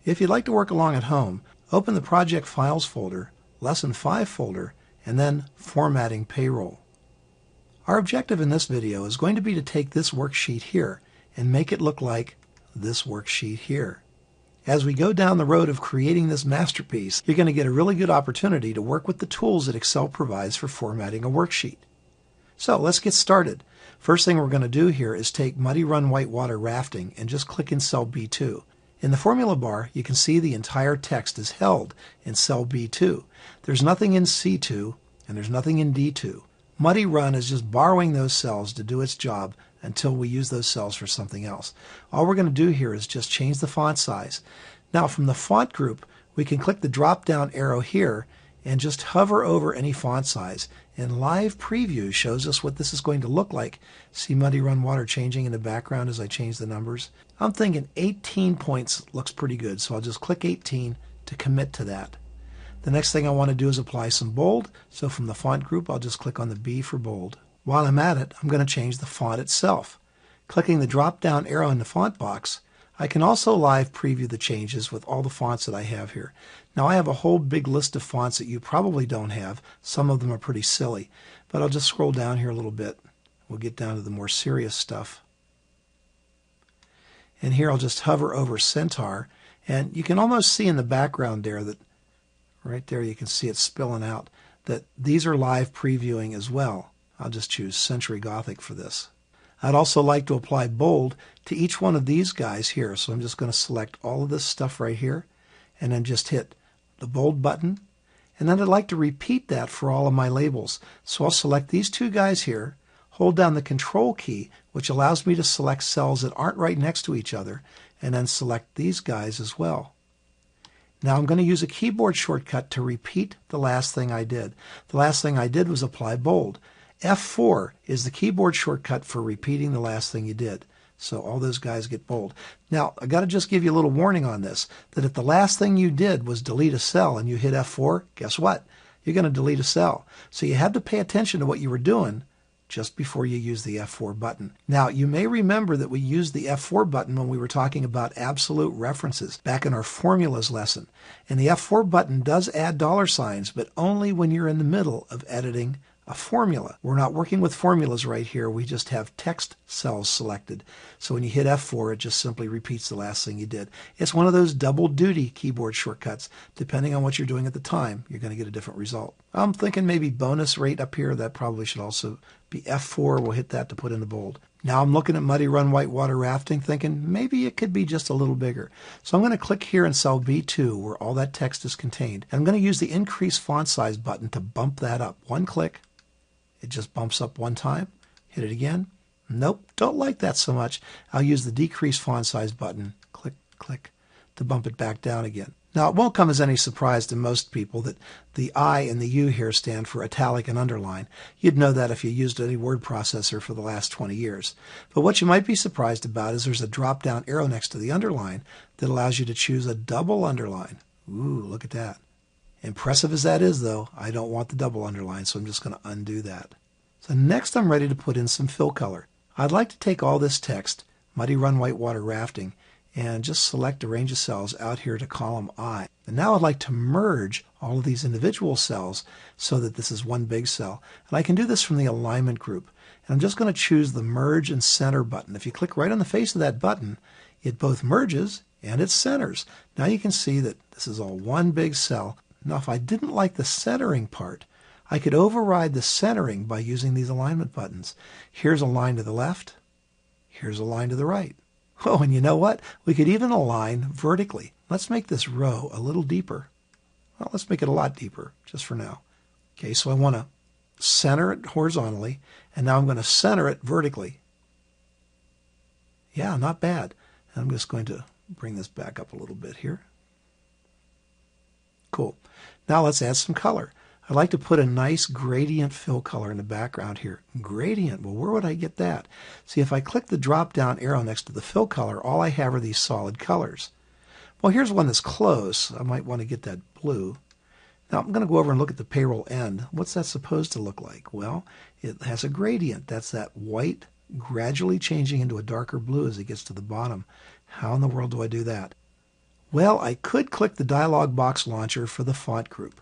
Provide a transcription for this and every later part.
If you'd like to work along at home, open the Project Files folder, Lesson 5 folder, and then Formatting Payroll. Our objective in this video is going to be to take this worksheet here and make it look like this worksheet here. As we go down the road of creating this masterpiece, you're going to get a really good opportunity to work with the tools that Excel provides for formatting a worksheet. So let's get started. First thing we're going to do here is take Muddy Run Whitewater Rafting and just click in cell B2. In the formula bar, you can see the entire text is held in cell B2. There's nothing in C2 and there's nothing in D2. Muddy Run is just borrowing those cells to do its job until we use those cells for something else. All we're going to do here is just change the font size. Now from the font group, we can click the drop down arrow here and just hover over any font size. And Live Preview shows us what this is going to look like. See Muddy Run Water changing in the background as I change the numbers? I'm thinking 18 points looks pretty good, so I'll just click 18 to commit to that. The next thing I want to do is apply some bold, so from the font group I'll just click on the B for bold. While I'm at it, I'm going to change the font itself. Clicking the drop down arrow in the font box, I can also live preview the changes with all the fonts that I have here. Now I have a whole big list of fonts that you probably don't have. Some of them are pretty silly, but I'll just scroll down here a little bit. We'll get down to the more serious stuff. And here I'll just hover over Centaur, and you can almost see in the background there that right there you can see it spilling out, that these are live previewing as well. I'll just choose Century Gothic for this. I'd also like to apply bold to each one of these guys here. So I'm just going to select all of this stuff right here and then just hit the bold button. And then I'd like to repeat that for all of my labels. So I'll select these two guys here, hold down the Control key, which allows me to select cells that aren't right next to each other, and then select these guys as well. Now I'm going to use a keyboard shortcut to repeat the last thing I did. The last thing I did was apply bold. F4 is the keyboard shortcut for repeating the last thing you did. So all those guys get bold. Now I got to just give you a little warning on this, that if the last thing you did was delete a cell and you hit F4, guess what? You're going to delete a cell. So you have to pay attention to what you were doing just before you use the F4 button. Now, you may remember that we used the F4 button when we were talking about absolute references back in our formulas lesson. And the F4 button does add dollar signs, but only when you're in the middle of editing a formula. We're not working with formulas right here. We just have text cells selected. So when you hit F4, it just simply repeats the last thing you did. It's one of those double duty keyboard shortcuts. Depending on what you're doing at the time, you're going to get a different result. I'm thinking maybe bonus rate up here. That probably should also be F4. We'll hit that to put in the bold. Now I'm looking at Muddy Run Whitewater Rafting thinking maybe it could be just a little bigger. So I'm going to click here in cell B2 where all that text is contained. And I'm going to use the increase font size button to bump that up. One click. It just bumps up one time. Hit it again. Nope, don't like that so much. I'll use the decrease font size button. Click, click, to bump it back down again. Now, it won't come as any surprise to most people that the I and the U here stand for italic and underline. You'd know that if you used any word processor for the last 20 years. But what you might be surprised about is there's a drop-down arrow next to the underline that allows you to choose a double underline. Ooh, look at that. Impressive as that is, though, I don't want the double underline, so I'm just going to undo that. So next I'm ready to put in some fill color. I'd like to take all this text, Muddy Run Whitewater Rafting, and just select a range of cells out here to column I. And now I'd like to merge all of these individual cells so that this is one big cell. And I can do this from the alignment group. And I'm just going to choose the Merge and Center button. If you click right on the face of that button, it both merges and it centers. Now you can see that this is all one big cell. Now if I didn't like the centering part, I could override the centering by using these alignment buttons. Here's a line to the left. Here's a line to the right. Oh, and you know what? We could even align vertically. Let's make this row a little deeper. Well, let's make it a lot deeper, just for now. Okay, so I want to center it horizontally, and now I'm going to center it vertically. Yeah, not bad. And I'm just going to bring this back up a little bit here. Cool. Now let's add some color. I'd like to put a nice gradient fill color in the background here. Gradient, well, where would I get that? See, if I click the drop-down arrow next to the fill color, all I have are these solid colors. Well, here's one that's close. I might want to get that blue. Now, I'm going to go over and look at the payroll end. What's that supposed to look like? Well, it has a gradient. That's that white gradually changing into a darker blue as it gets to the bottom. How in the world do I do that? Well, I could click the dialog box launcher for the font group.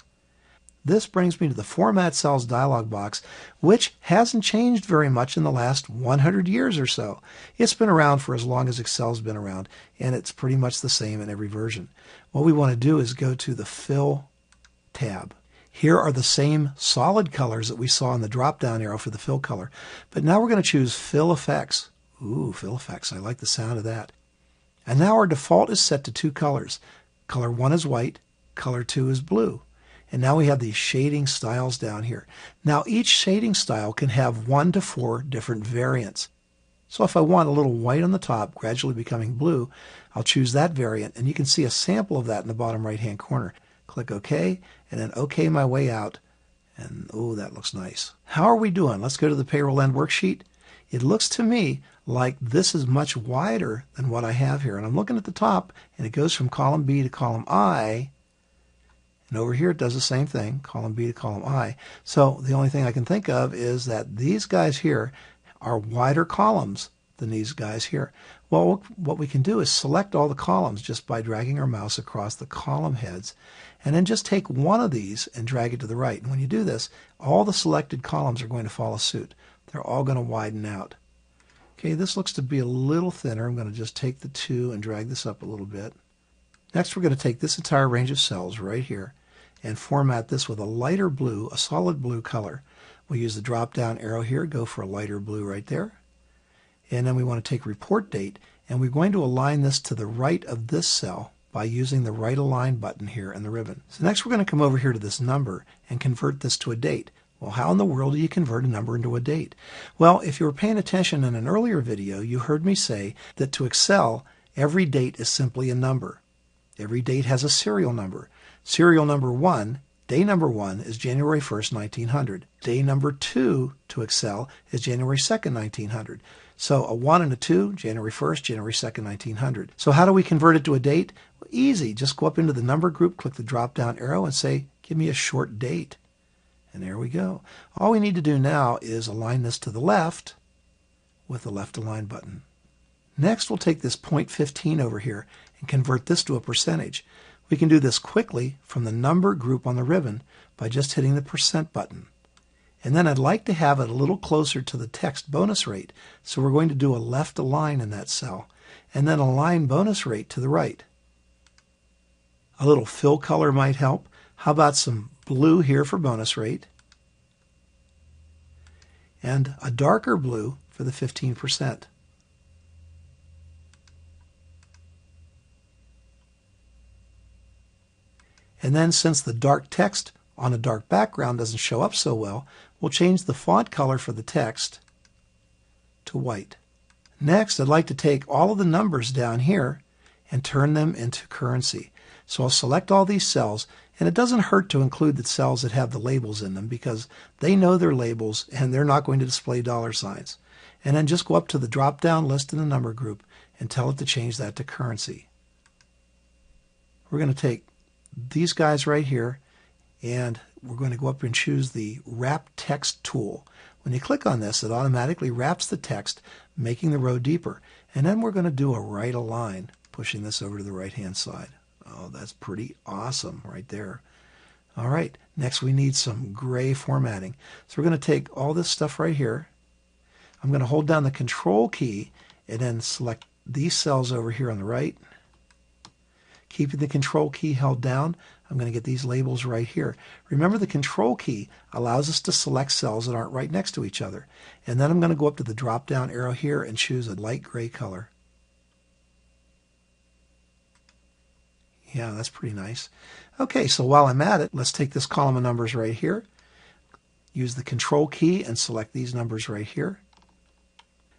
This brings me to the Format Cells dialog box, which hasn't changed very much in the last 100 years or so. It's been around for as long as Excel's been around, and it's pretty much the same in every version. What we want to do is go to the Fill tab. Here are the same solid colors that we saw in the drop-down arrow for the fill color, but now we're going to choose Fill Effects. Ooh, Fill Effects, I like the sound of that. And now our default is set to 2 colors. Color 1 is white, color 2 is blue. And now we have these shading styles down here. Now each shading style can have 1 to 4 different variants. So if I want a little white on the top, gradually becoming blue, I'll choose that variant, and you can see a sample of that in the bottom right-hand corner. Click OK, and then OK my way out, and oh, that looks nice. How are we doing? Let's go to the Payroll End worksheet. It looks to me like this is much wider than what I have here. And I'm looking at the top, and it goes from column B to column I. And over here it does the same thing, column B to column I. So the only thing I can think of is that these guys here are wider columns than these guys here. Well, what we can do is select all the columns just by dragging our mouse across the column heads, and then just take one of these and drag it to the right. And when you do this, all the selected columns are going to follow suit. They're all going to widen out. Okay, this looks to be a little thinner. I'm going to just take the 2 and drag this up a little bit. Next, we're going to take this entire range of cells right here and format this with a lighter blue, a solid blue color. We'll use the drop-down arrow here, go for a lighter blue right there. And then we want to take Report Date, and we're going to align this to the right of this cell by using the Right Align button here in the ribbon. So next we're going to come over here to this number and convert this to a date. Well, how in the world do you convert a number into a date? Well, if you were paying attention in an earlier video, you heard me say that to Excel, every date is simply a number. Every date has a serial number. Serial number 1, day number 1 is January 1st, 1900. Day number 2 to Excel is January 2nd, 1900. So a 1 and a 2, January 1st, January 2nd, 1900. So how do we convert it to a date? Well, easy. Just go up into the number group, click the drop-down arrow, and say, give me a short date. And there we go. All we need to do now is align this to the left with the Left Align button. Next, we'll take this 0.15 over here and convert this to a percentage. We can do this quickly from the number group on the ribbon by just hitting the % button. And then I'd like to have it a little closer to the text bonus rate, so we're going to do a left align in that cell, and then align bonus rate to the right. A little fill color might help. How about some blue here for bonus rate, and a darker blue for the 15%. And then since the dark text on a dark background doesn't show up so well, we'll change the font color for the text to white. Next, I'd like to take all of the numbers down here and turn them into currency. So I'll select all these cells, and it doesn't hurt to include the cells that have the labels in them because they know their labels and they're not going to display $signs. And then just go up to the drop-down list in the number group and tell it to change that to currency. We're going to take these guys right here, and we're going to go up and choose the Wrap Text tool. When you click on this, it automatically wraps the text, making the row deeper. And then we're going to do a right align, pushing this over to the right-hand side. Oh, that's pretty awesome right there. All right, next we need some gray formatting. So we're going to take all this stuff right here. I'm going to hold down the Control key and then select these cells over here on the right. Keeping the Control key held down, I'm going to get these labels right here. Remember, the Control key allows us to select cells that aren't right next to each other. And then I'm going to go up to the drop-down arrow here and choose a light gray color. Yeah, that's pretty nice. Okay, so while I'm at it, let's take this column of numbers right here, use the Control key and select these numbers right here.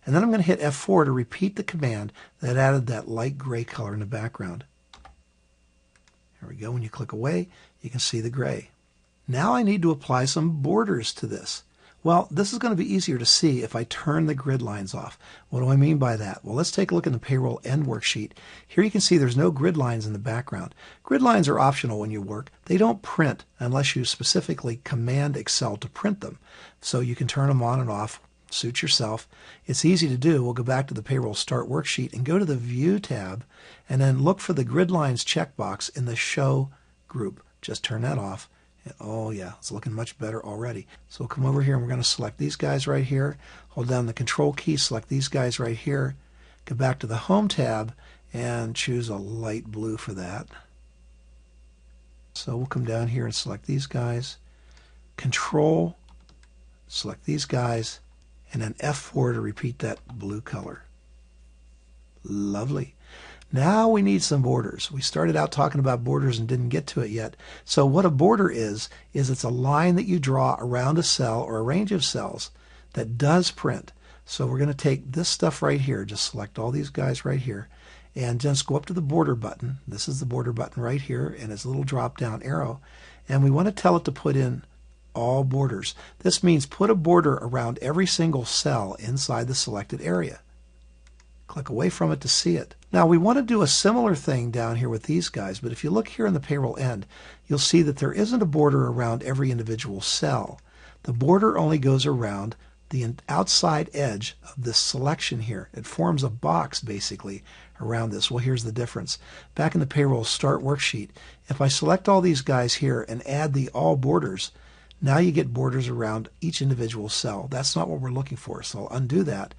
And then I'm going to hit F4 to repeat the command that added that light gray color in the background. There we go. When you click away, you can see the gray. Now I need to apply some borders to this. Well, this is going to be easier to see if I turn the grid lines off. What do I mean by that? Well, let's take a look in the Payroll End worksheet. Here you can see there's no grid lines in the background. Grid lines are optional when you work. They don't print unless you specifically command Excel to print them. So you can turn them on and off suit yourself. It's easy to do. We'll go back to the Payroll Start Worksheet and go to the View tab and then look for the Grid Lines checkbox in the Show group. Just turn that off. And oh yeah, it's looking much better already. So we'll come over here and we're going to select these guys right here. Hold down the Control key, select these guys right here. Go back to the Home tab and choose a light blue for that. So we'll come down here and select these guys. Control, select these guys, and then F4 to repeat that blue color. Lovely. Now we need some borders. We started out talking about borders and didn't get to it yet. So what a border is it's a line that you draw around a cell or a range of cells that does print. So we're going to take this stuff right here, just select all these guys right here, and just go up to the border button. This is the border button right here, and its a little drop down arrow. And we want to tell it to put in all borders. This means put a border around every single cell inside the selected area. Click away from it to see it. Now we want to do a similar thing down here with these guys, but if you look here in the payroll end, you'll see that there isn't a border around every individual cell. The border only goes around the outside edge of this selection here. It forms a box basically around this. Well, here's the difference. Back in the Payroll Start Worksheet, if I select all these guys here and add the all borders, now you get borders around each individual cell. That's not what we're looking for, so I'll undo that.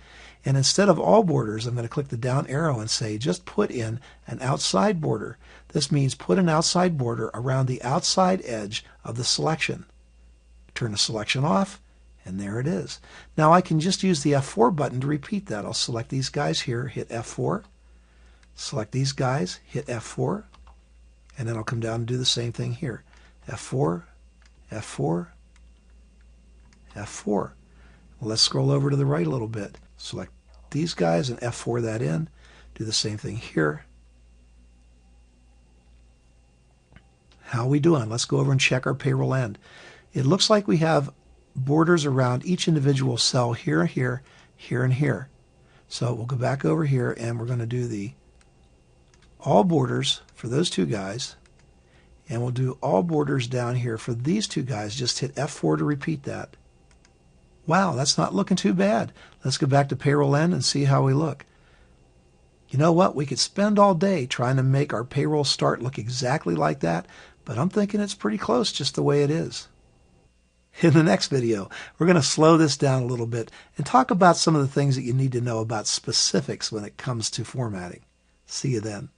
And instead of all borders, I'm going to click the down arrow and say just put in an outside border. This means put an outside border around the outside edge of the selection. Turn the selection off, and there it is. Now I can just use the F4 button to repeat that. I'll select these guys here, hit F4. Select these guys, hit F4. And then I'll come down and do the same thing here. F4, F4, F4. Well, let's scroll over to the right a little bit. Select these guys and F4 that in. Do the same thing here. How are we doing? Let's go over and check our payroll end. It looks like we have borders around each individual cell here, here, here, and here. So we'll go back over here and we're going to do the all borders for those two guys. And we'll do all borders down here for these two guys. Just hit F4 to repeat that. Wow, that's not looking too bad. Let's go back to payroll end and see how we look. You know what? We could spend all day trying to make our payroll start look exactly like that, but I'm thinking it's pretty close just the way it is. In the next video, we're going to slow this down a little bit and talk about some of the things that you need to know about specifics when it comes to formatting. See you then.